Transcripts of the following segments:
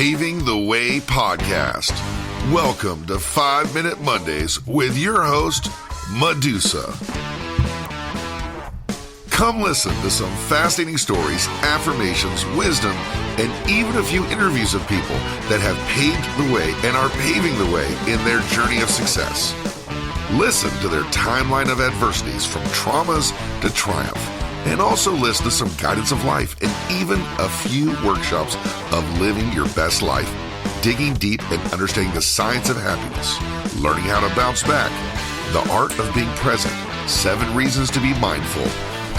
Paving the Way podcast. Welcome to 5 Minute Mondays with your host, Medusa. Come listen to some fascinating stories, affirmations, wisdom, and even a few interviews of people that have paved the way and are paving the way in their journey of success. Listen to their timeline of adversities from traumas to triumph, and also listen to some guidance of life and even a few workshops of living your best life, digging deep and understanding the science of happiness, learning how to bounce back, the art of being present, 7 reasons to be mindful,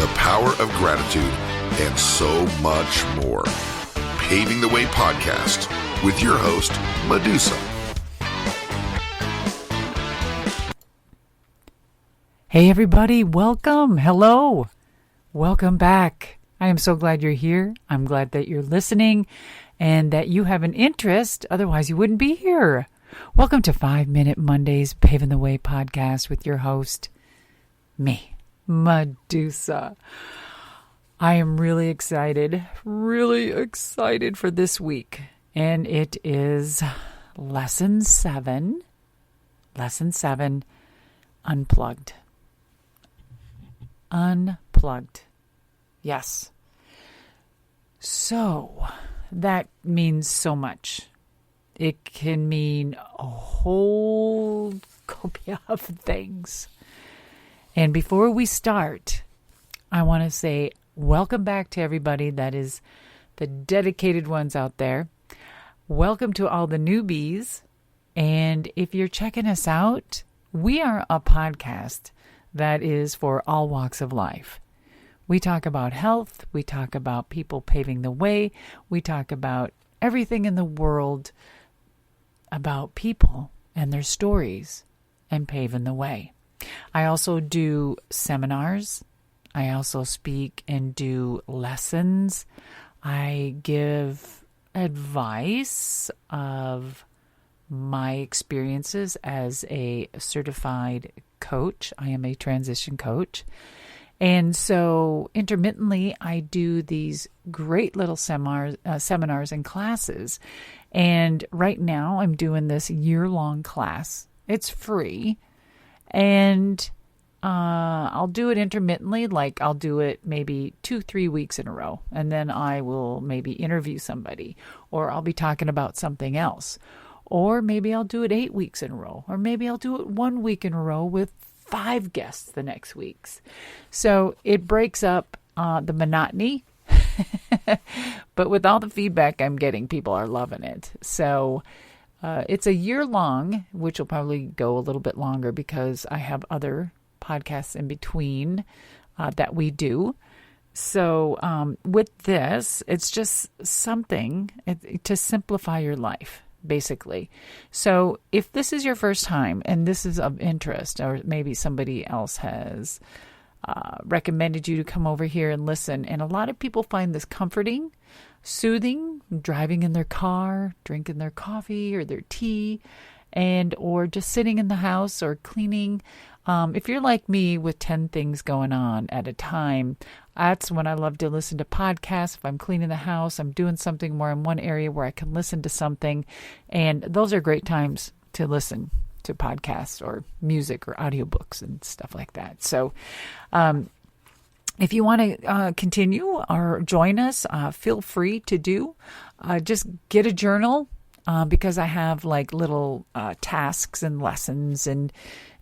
the power of gratitude, and so much more. Paving the Way podcast with your host, Medusa. Hey everybody, welcome. Hello. Welcome back. I am so glad you're here. I'm glad that you're listening and that you have an interest. Otherwise, you wouldn't be here. Welcome to 5 Minute Mondays, Paving the Way podcast with your host, me, Medusa. I am really excited for this week. And it is Lesson 7, Unplugged. Unplugged. Yes. So that means so much. It can mean a whole copy of things. And before we start, I want to say welcome back to everybody that is the dedicated ones out there. Welcome to all the newbies. And if you're checking us out, we are a podcast that is for all walks of life. We talk about health. We talk about people paving the way. We talk about everything in the world about people and their stories and paving the way. I also do seminars. I also speak and do lessons. I give advice of my experiences as a certified coach. I am a transition coach. And so intermittently, I do these great little seminars and classes. And right now, I'm doing this year-long class. It's free. And I'll do it intermittently, like I'll do it maybe 2-3 weeks in a row. And then I will maybe interview somebody, or I'll be talking about something else. Or maybe I'll do it 8 weeks in a row. Or maybe I'll do it 1 week in a row with 5 guests the next weeks. So it breaks up the monotony. But with all the feedback I'm getting, people are loving it. So it's a year long, which will probably go a little bit longer because I have other podcasts in between that we do. So with this, it's just something to simplify your life, basically. So if this is your first time and this is of interest, or maybe somebody else has recommended you to come over here and listen, and a lot of people find this comforting, soothing, driving in their car, drinking their coffee or their tea, or just sitting in the house or cleaning. If you're like me with 10 things going on at a time, that's when I love to listen to podcasts. If I'm cleaning the house, I'm doing something where I'm one area where I can listen to something. And those are great times to listen to podcasts or music or audiobooks and stuff like that. So if you want to continue or join us, feel free to do. Just get a journal. Because I have like little tasks and lessons and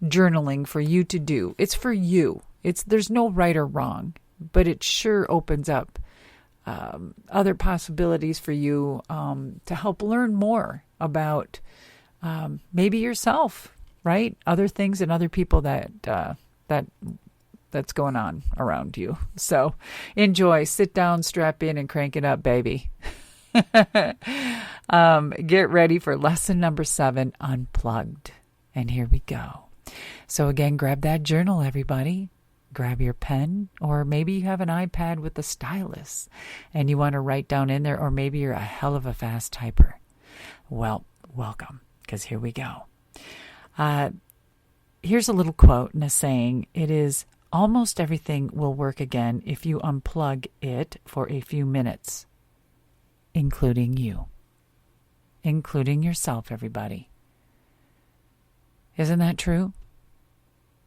journaling for you to do. It's for you. There's no right or wrong, but it sure opens up other possibilities for you to help learn more about maybe yourself, right? Other things and other people that's going on around you. So enjoy, sit down, strap in, and crank it up, baby. Get ready for lesson number 7, Unplugged. And here we go. So again, grab that journal, everybody. Grab your pen, or maybe you have an iPad with a stylus and you want to write down in there, or maybe you're a hell of a fast typer. Well, welcome, because here we go. Here's a little quote and a saying. It is, almost everything will work again if you unplug it for a few minutes, including you. including yourself, everybody. Isn't that true?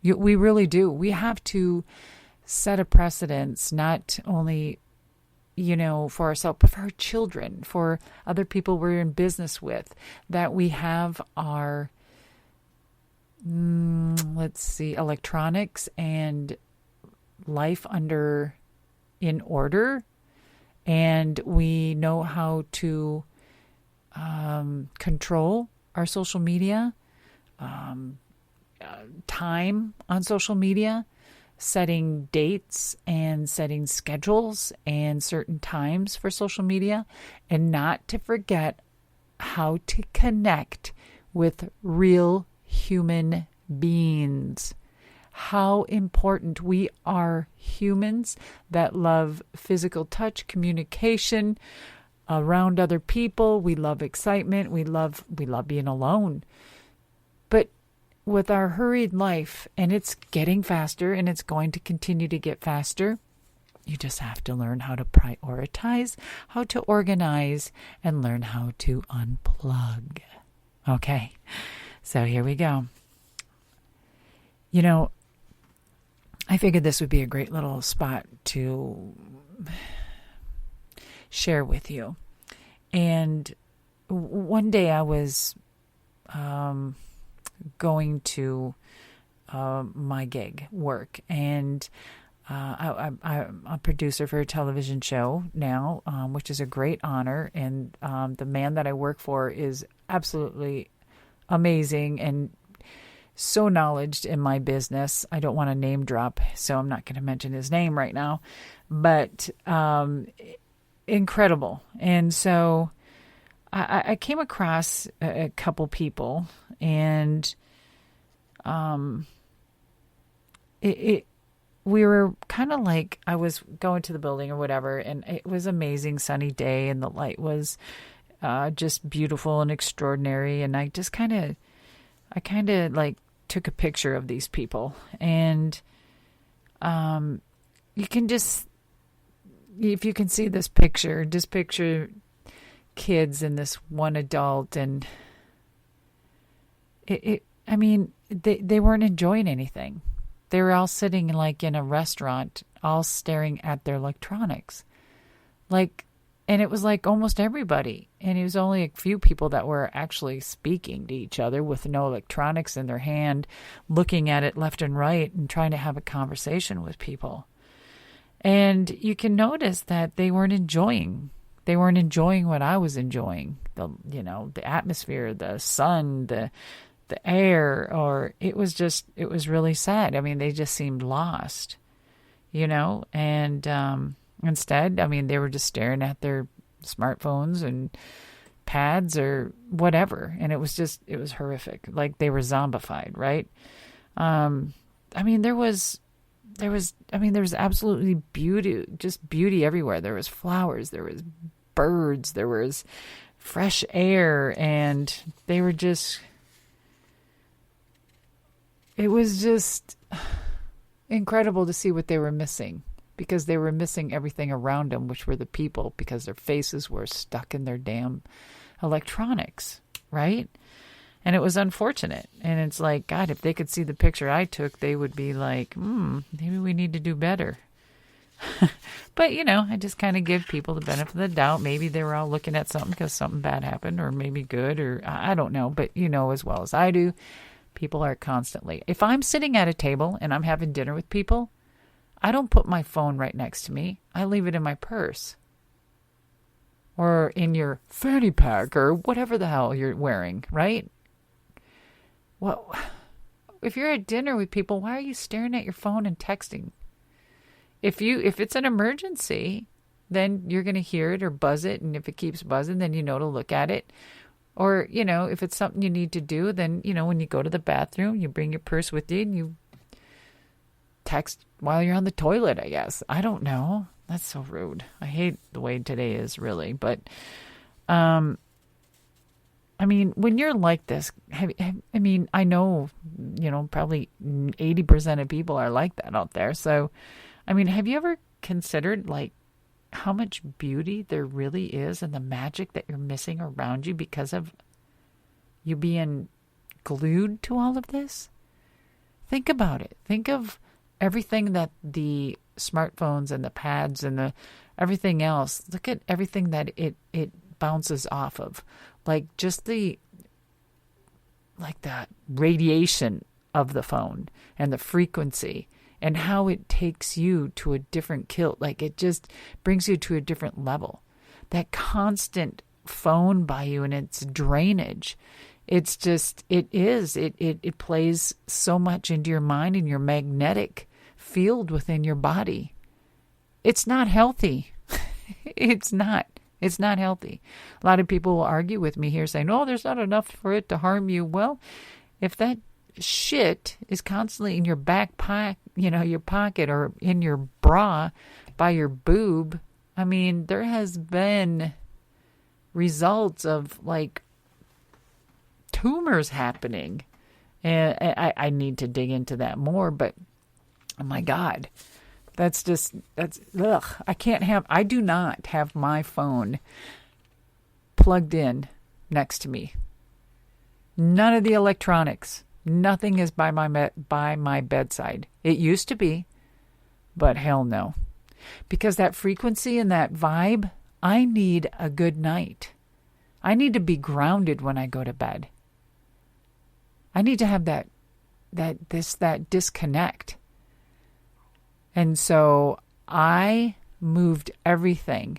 We really do. We have to set a precedence, not only, for ourselves, but for our children, for other people we're in business with, that we have our, electronics and life in order, and we know how to control our social media, time on social media, setting dates and setting schedules and certain times for social media, and not to forget how to connect with real human beings. How important we are, humans that love physical touch, communication around other people. We love excitement. We love being alone. But with our hurried life, and it's getting faster, and it's going to continue to get faster, you just have to learn how to prioritize, how to organize, and learn how to unplug. Okay, so here we go. I figured this would be a great little spot to share with you. And one day I was going to my gig work, and I'm a producer for a television show now, which is a great honor. And the man that I work for is absolutely amazing and so knowledgeable in my business. I don't want to name drop, so I'm not going to mention his name right now, but incredible. And so I came across a couple people, and we were kind of like, I was going to the building or whatever, and it was amazing sunny day, and the light was just beautiful and extraordinary. And I kind of like took a picture of these people, and you can just, if you can see this picture, just picture kids and this one adult, and they weren't enjoying anything. They were all sitting like in a restaurant, all staring at their electronics. And it was like almost everybody. And it was only a few people that were actually speaking to each other with no electronics in their hand, looking at it left and right and trying to have a conversation with people. And you can notice that they weren't enjoying. They weren't enjoying what I was enjoying. The atmosphere, the sun, the air, or it was really sad. I mean, they just seemed lost, and instead, they were just staring at their smartphones and pads or whatever. And it was horrific. Like they were zombified, right? There was absolutely beauty everywhere. There was flowers, there was birds, there was fresh air, and they were just, it was just incredible to see what they were missing, because they were missing everything around them, which were the people, because their faces were stuck in their damn electronics, right? And it was unfortunate. And it's like, God, if they could see the picture I took, they would be like, maybe we need to do better. But, I just kind of give people the benefit of the doubt. Maybe they were all looking at something because something bad happened, or maybe good, or I don't know. But as well as I do, people are constantly. If I'm sitting at a table and I'm having dinner with people, I don't put my phone right next to me. I leave it in my purse or in your fanny pack or whatever the hell you're wearing, right? Well, if you're at dinner with people, why are you staring at your phone and texting? If it's an emergency, then you're going to hear it or buzz it. And if it keeps buzzing, then to look at it. Or, if it's something you need to do, then, when you go to the bathroom, you bring your purse with you and you text while you're on the toilet, I guess. I don't know. That's so rude. I hate the way today is, really. But, when you're like this, I know, probably 80% of people are like that out there. So, have you ever considered, how much beauty there really is and the magic that you're missing around you because of you being glued to all of this? Think about it. Think of everything that the smartphones and the pads and the everything else. Look at everything that it bounces off of. Like just the radiation of the phone and the frequency and how it takes you to a different kilt. Like it just brings you to a different level. That constant phone by you and its drainage. It's just, it plays so much into your mind and your magnetic field within your body. It's not healthy. It's not healthy. A lot of people will argue with me here saying, oh, there's not enough for it to harm you. Well, if that shit is constantly in your back pocket, your pocket or in your bra by your boob, I mean, there has been results of like tumors happening. And I need to dig into that more, but oh my God, that's ugh. I do not have my phone plugged in next to me. None of the electronics. Nothing is by my bedside. It used to be, but hell no. Because that frequency and that vibe, I need a good night. I need to be grounded when I go to bed. I need to have that disconnect. And so I moved everything.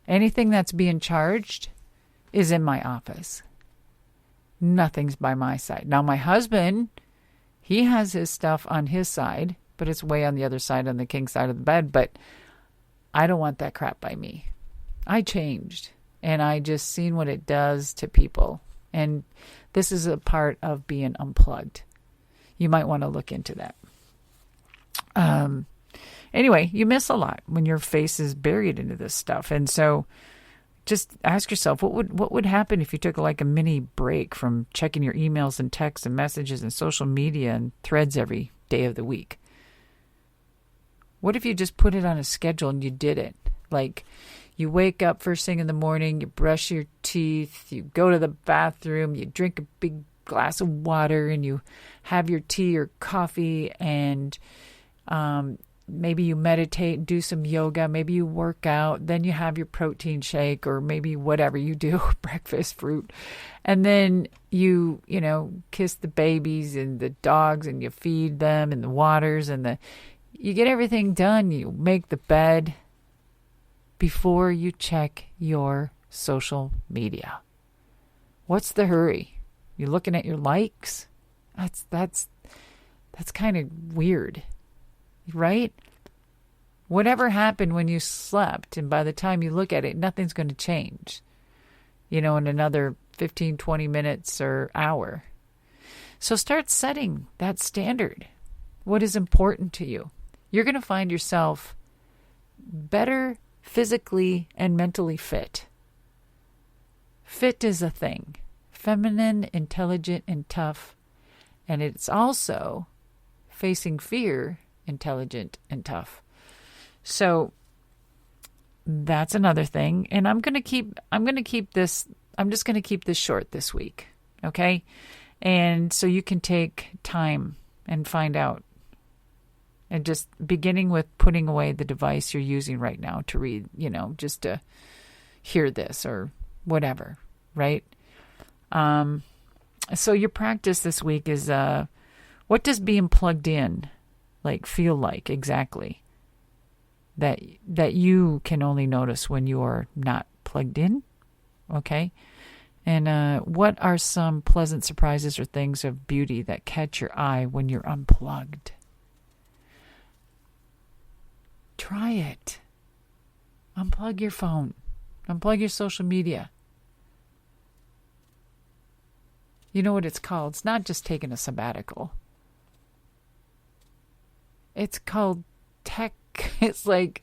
Anything that's being charged is in my office. Nothing's by my side. Now, my husband, he has his stuff on his side, but it's way on the other side, on the king side of the bed. But I don't want that crap by me. I changed, and I just seen what it does to people. And this is a part of being unplugged. You might want to look into that. Anyway, you miss a lot when your face is buried into this stuff. And so just ask yourself, what would happen if you took like a mini break from checking your emails and texts and messages and social media and threads every day of the week? What if you just put it on a schedule and you did it? Like you wake up first thing in the morning, you brush your teeth, you go to the bathroom, you drink a big glass of water, and you have your tea or coffee, and maybe you meditate, do some yoga, maybe you work out, then you have your protein shake or maybe whatever you do, breakfast, fruit. And then you kiss the babies and the dogs and you feed them and the waters and you get everything done. You make the bed before you check your social media. What's the hurry? You're looking at your likes? That's kind of weird. Right? Whatever happened when you slept, and by the time you look at it, nothing's going to change, in another 15, 20 minutes or hour. So start setting that standard. What is important to you? You're going to find yourself better physically and mentally fit. Fit is a thing. Feminine, intelligent, and tough. And it's also facing fear, intelligent and tough. So that's another thing. And I'm just going to keep this short this week. Okay. And so you can take time and find out, and just beginning with putting away the device you're using right now to read, just to hear this or whatever. Right. So your practice this week is, what does being plugged in feel like exactly that you can only notice when you are not plugged in? Okay. And what are some pleasant surprises or things of beauty that catch your eye when you're unplugged? Try it. Unplug your phone. Unplug your social media. You know what it's called? It's not just taking a sabbatical. It's called tech. It's like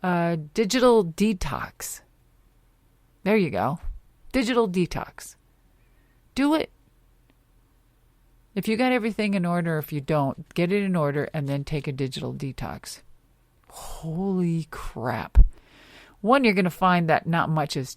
digital detox. There you go. Digital detox. Do it. If you got everything in order, if you don't, get it in order and then take a digital detox. Holy crap. one, you're going to find that not much has